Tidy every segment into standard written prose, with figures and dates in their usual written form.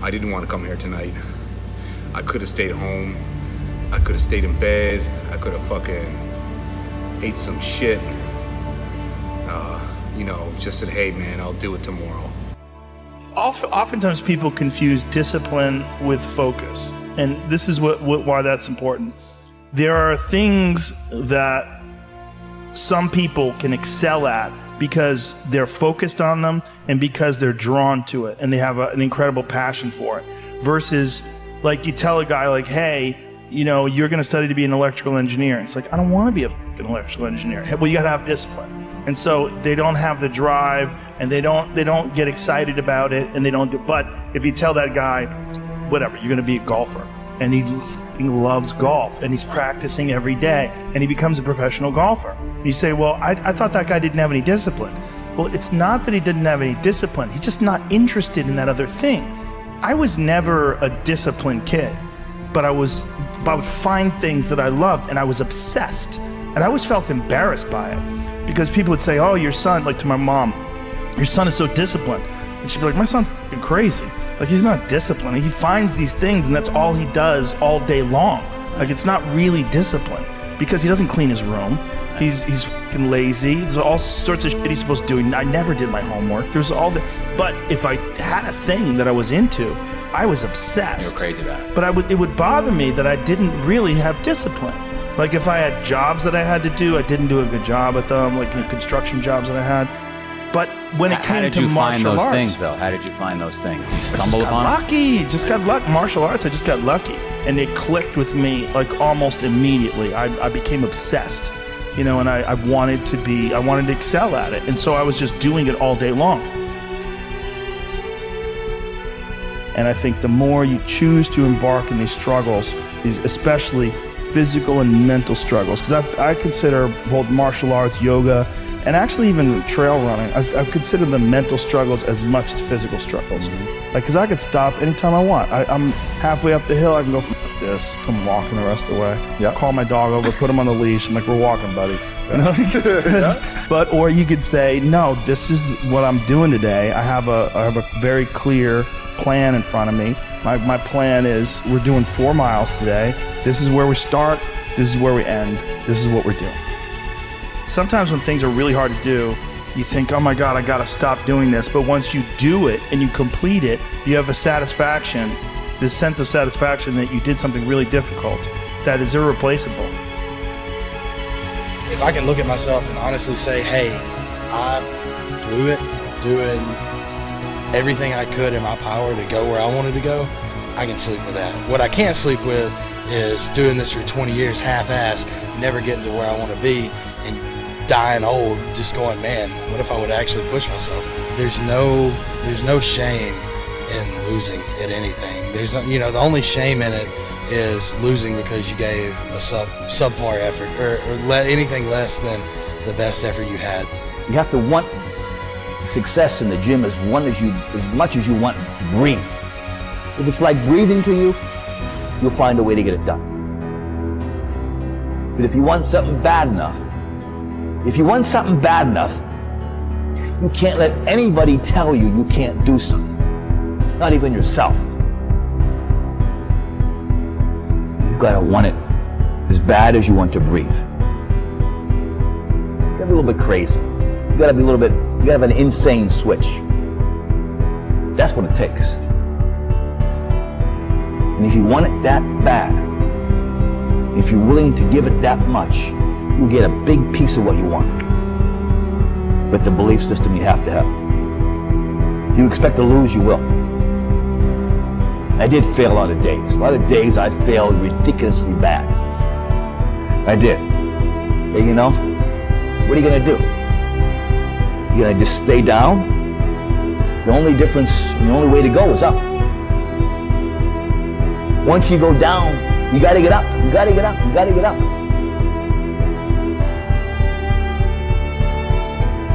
I didn't want to come here tonight. I could have stayed home. I could have stayed in bed. I could have fucking ate some shit. Just said, hey man, I'll do it tomorrow. Oftentimes people confuse discipline with focus. And this is why that's important. There are things that some people can excel at because they're focused on them and because they're drawn to it and they have an incredible passion for it. Versus, like, you tell a guy, like, hey, you're going to study to be an electrical engineer. It's like, I don't want to be an electrical engineer. Well, you got to have discipline. And so they don't have the drive and they don't get excited about it and they don't do. But if you tell that guy, whatever, you're going to be a golfer, and he loves golf and he's practicing every day and he becomes a professional golfer. And you say, well, I thought that guy didn't have any discipline. Well, it's not that he didn't have any discipline. He's just not interested in that other thing. I was never a disciplined kid, but I would find things that I loved and I was obsessed. And I always felt embarrassed by it because people would say, oh, your son, like to my mom, your son is so disciplined. And she'd be like, my son's fucking crazy. Like, he's not disciplined. He finds these things and that's all he does all day long. Like, it's not really discipline because he doesn't clean his room. He's fucking lazy. There's all sorts of shit he's supposed to do. I never did my homework. There's all the, but if I had a thing that I was into, I was obsessed. You're crazy about it. But it would bother me that I didn't really have discipline. Like, if I had jobs that I had to do, I didn't do a good job at them, like construction jobs that I had. But when it came to martial arts... How did you find those things, though? How did you find those things? Did you stumble upon them? Just got lucky. Martial arts, I just got lucky. And it clicked with me, like, almost immediately. I became obsessed, and I wanted to excel at it. And so I was just doing it all day long. And I think the more you choose to embark in these struggles, especially physical and mental struggles, because I consider both martial arts, yoga, and actually even trail running, I consider the mental struggles as much as physical struggles. Like, because I could stop anytime I want. I'm halfway up the hill, I can go, fuck this, so I'm walking the rest of the way. Yep. Call my dog over, put him on the leash, I'm like, we're walking, buddy. Yeah. But, or you could say, no, this is what I'm doing today. I have a very clear plan in front of me. My plan is, we're doing 4 miles today. This is where we start. This is where we end. This is what we're doing. Sometimes when things are really hard to do, you think, oh my God, I gotta stop doing this. But once you do it and you complete it, you have a satisfaction, this sense of satisfaction that you did something really difficult that is irreplaceable. If I can look at myself and honestly say, hey, I blew it doing everything I could in my power to go where I wanted to go, I can sleep with that. What I can't sleep with is doing this for 20 years half-assed, never getting to where I want to be, and dying old, just going, man, what if I would actually push myself? There's no shame in losing at anything. The only shame in it is losing because you gave a subpar effort or anything less than the best effort you had. You have to want success in the gym as much as you want to breathe. If it's like breathing to you, you'll find a way to get it done. But if you want something bad enough, you can't let anybody tell you can't do something. Not even yourself. You've got to want it as bad as you want to breathe. You gotta be a little bit crazy. You gotta have an insane switch. That's what it takes. And if you want it that bad, if you're willing to give it that much, you'll get a big piece of what you want. But the belief system you have to have. If you expect to lose, you will. I did fail a lot of days. A lot of days I failed ridiculously bad. I did. But what are you gonna do? You gonna just stay down? The only way to go is up. Once you go down, you gotta get up. You gotta get up. You gotta get up.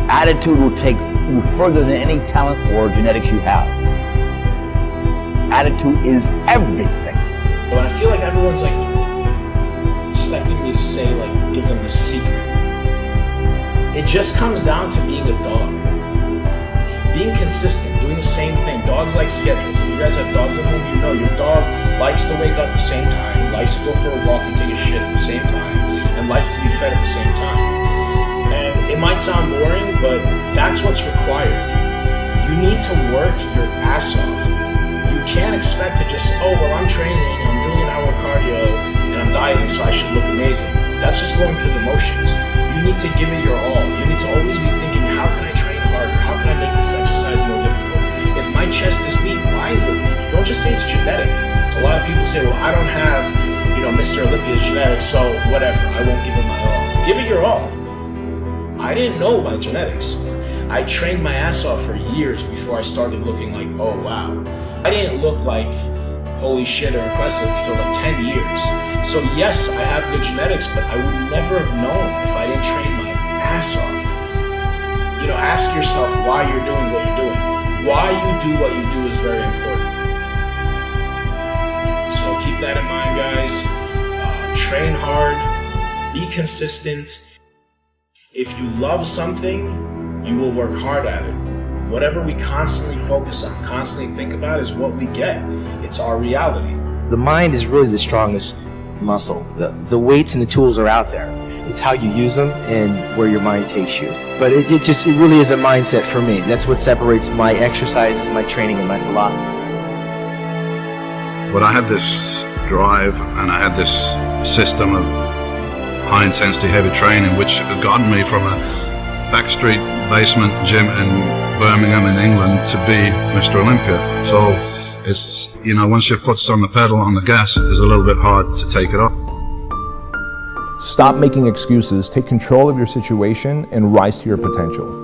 Attitude will take you further than any talent or genetics you have. Attitude is everything. When I feel like everyone's expecting me to say, give them the secret, it just comes down to being a dog. Being consistent, doing the same thing. Dogs like schedules. If you're guys have dogs at home, you know your dog likes to wake up at the same time, likes to go for a walk and take a shit at the same time, and likes to be fed at the same time. And it might sound boring, but that's what's required. You need to work your ass off. You can't expect to just, oh, well, I'm training, I'm doing an hour cardio, and I'm dieting, so I should look amazing. That's just going through the motions. You need to give it your all. You need to always be thinking, how can I train harder? How can I make this exercise more difficult? If my chest is weak, why is it weak? Don't just say it's genetic. A lot of people say, well, I don't have, Mr. Olympia's genetics, so whatever, I won't give it my all. Give it your all. I didn't know my genetics. I trained my ass off for years before I started looking like, oh wow. I didn't look like holy shit or impressive till like 10 years. So yes, I have good genetics, but I would never have known if I didn't train my ass off. Ask yourself why you're doing what you're doing. Why you do what you do is very important. So keep that in mind, guys. Train hard, be consistent. If you love something, you will work hard at it. Whatever we constantly focus on, constantly think about is what we get. It's our reality. The mind is really the strongest muscle. The weights and the tools are out there. It's how you use them and where your mind takes you. But it really is a mindset for me. That's what separates my exercises, my training, and my philosophy. But I had this drive and I had this system of high intensity heavy training which has gotten me from a backstreet basement gym in Birmingham in England to be Mr. Olympia. So it's, once your foot's on the pedal, on the gas, it's a little bit hard to take it off. Stop making excuses, take control of your situation, and rise to your potential.